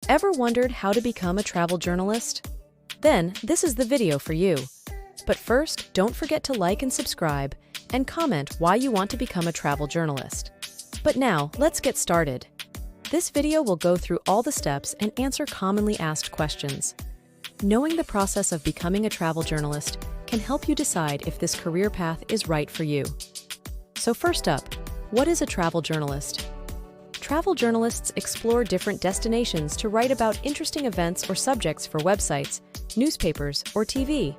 Ever wondered how to become a travel journalist? Then, this is the video for you. But first, don't forget to like and subscribe, and comment why you want to become a travel journalist. But now, let's get started. This video will go through all the steps and answer commonly asked questions. Knowing the process of becoming a travel journalist can help you decide if this career path is right for you. So first up, what is a travel journalist? Travel journalists explore different destinations to write about interesting events or subjects for websites, newspapers, or TV.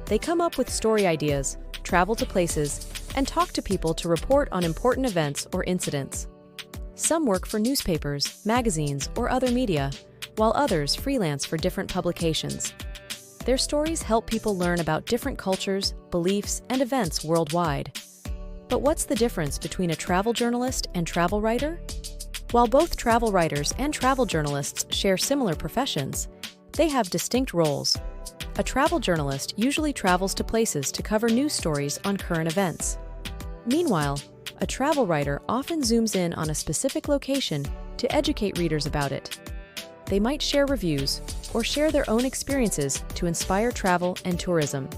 They come up with story ideas, travel to places, and talk to people to report on important events or incidents. Some work for newspapers, magazines, or other media, while others freelance for different publications. Their stories help people learn about different cultures, beliefs, and events worldwide. But what's the difference between a travel journalist and travel writer? While both travel writers and travel journalists share similar professions, they have distinct roles. A travel journalist usually travels to places to cover news stories on current events. Meanwhile, a travel writer often zooms in on a specific location to educate readers about it. They might share reviews or share their own experiences to inspire travel and tourism.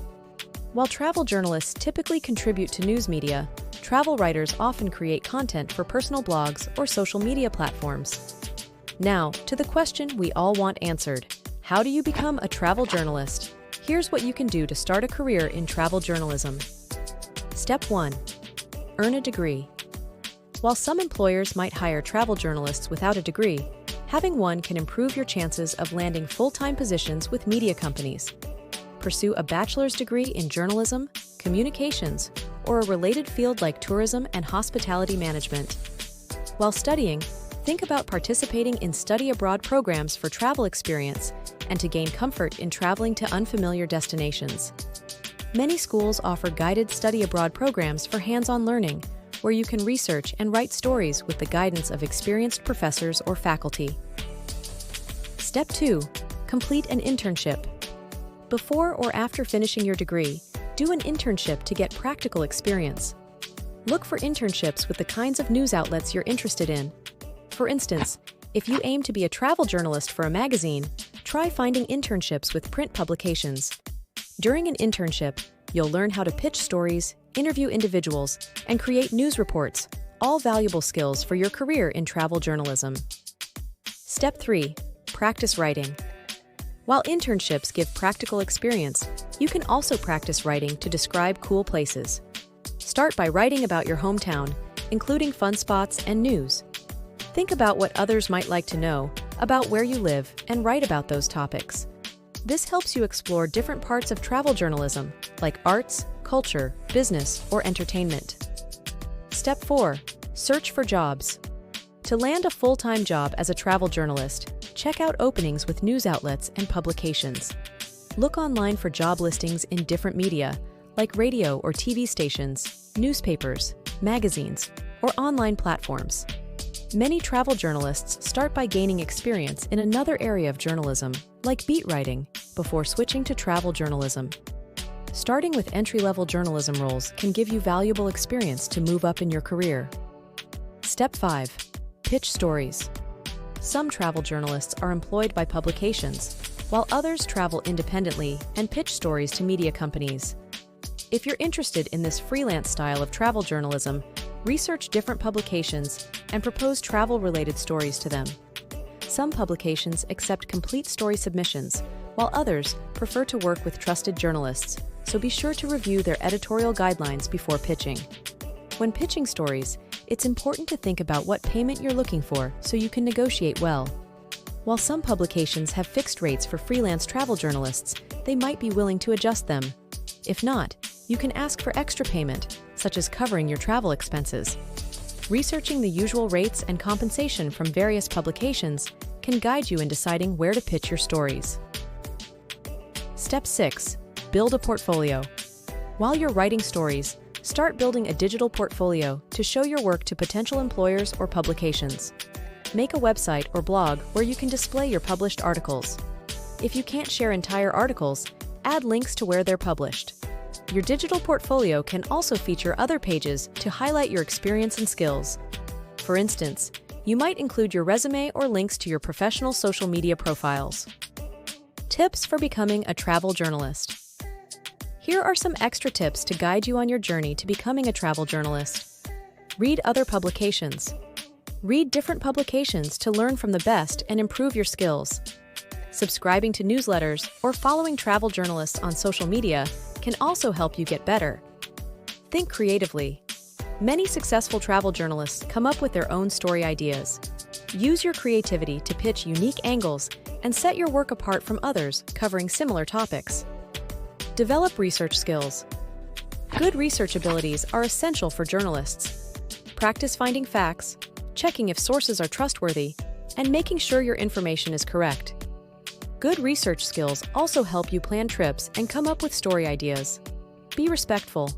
While travel journalists typically contribute to news media, travel writers often create content for personal blogs or social media platforms. Now, to the question we all want answered: how do you become a travel journalist? Here's what you can do to start a career in travel journalism. Step 1. Earn a degree. While some employers might hire travel journalists without a degree, having one can improve your chances of landing full-time positions with media companies. Pursue a bachelor's degree in journalism, communications, or a related field like tourism and hospitality management. While studying, think about participating in study abroad programs for travel experience and to gain comfort in traveling to unfamiliar destinations. Many schools offer guided study abroad programs for hands-on learning, where you can research and write stories with the guidance of experienced professors or faculty. Step 2. Complete an internship. Before or after finishing your degree, do an internship to get practical experience. Look for internships with the kinds of news outlets you're interested in. For instance, if you aim to be a travel journalist for a magazine, try finding internships with print publications. During an internship, you'll learn how to pitch stories, interview individuals, and create news reports, all valuable skills for your career in travel journalism. Step 3. Practice writing. While internships give practical experience, you can also practice writing to describe cool places. Start by writing about your hometown, including fun spots and news. Think about what others might like to know about where you live and write about those topics. This helps you explore different parts of travel journalism, like arts, culture, business, or entertainment. Step 4. Search for jobs. To land a full-time job as a travel journalist, check out openings with news outlets and publications. Look online for job listings in different media, like radio or TV stations, newspapers, magazines, or online platforms. Many travel journalists start by gaining experience in another area of journalism, like beat writing, before switching to travel journalism. Starting with entry-level journalism roles can give you valuable experience to move up in your career. Step 5. Pitch stories. Some travel journalists are employed by publications, while others travel independently and pitch stories to media companies. If you're interested in this freelance style of travel journalism, research different publications and propose travel-related stories to them. Some publications accept complete story submissions, while others prefer to work with trusted journalists, so be sure to review their editorial guidelines before pitching. When pitching stories, it's important to think about what payment you're looking for so you can negotiate well. While some publications have fixed rates for freelance travel journalists, they might be willing to adjust them. If not, you can ask for extra payment, such as covering your travel expenses. Researching the usual rates and compensation from various publications can guide you in deciding where to pitch your stories. Step 6. Build a portfolio. While you're writing stories, start building a digital portfolio to show your work to potential employers or publications. Make a website or blog where you can display your published articles. If you can't share entire articles, add links to where they're published. Your digital portfolio can also feature other pages to highlight your experience and skills. For instance, You might include your resume or links to your professional social media profiles. Tips for becoming a travel journalist. Here are some extra tips to guide you on your journey to becoming a travel journalist. Read other publications. Read different publications to learn from the best and improve your skills. Subscribing to newsletters or following travel journalists on social media can also help you get better. Think creatively. Many successful travel journalists come up with their own story ideas. Use your creativity to pitch unique angles and set your work apart from others covering similar topics. Develop research skills. Good research abilities are essential for journalists. Practice finding facts, checking if sources are trustworthy, and making sure your information is correct. Good research skills also help you plan trips and come up with story ideas. Be respectful.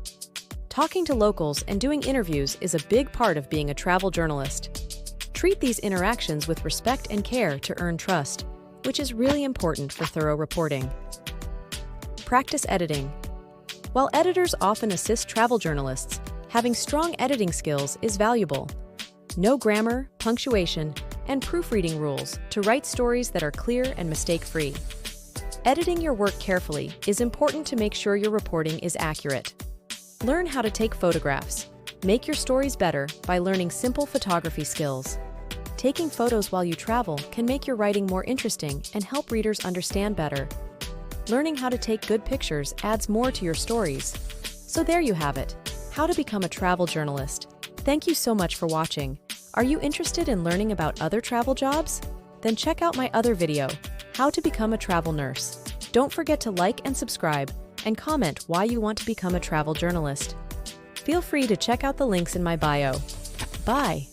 Talking to locals and doing interviews is a big part of being a travel journalist. Treat these interactions with respect and care to earn trust, which is really important for thorough reporting. Practice editing. While editors often assist travel journalists, having strong editing skills is valuable. Know grammar, punctuation, and proofreading rules to write stories that are clear and mistake-free. Editing your work carefully is important to make sure your reporting is accurate. Learn how to take photographs. Make your stories better by learning simple photography skills. Taking photos while you travel can make your writing more interesting and help readers understand better. Learning how to take good pictures adds more to your stories. So there you have it, how to become a travel journalist. Thank you so much for watching. Are you interested in learning about other travel jobs? Then check out my other video, How to Become a Travel Nurse. Don't forget to like and subscribe, and comment why you want to become a travel journalist. Feel free to check out the links in my bio. Bye!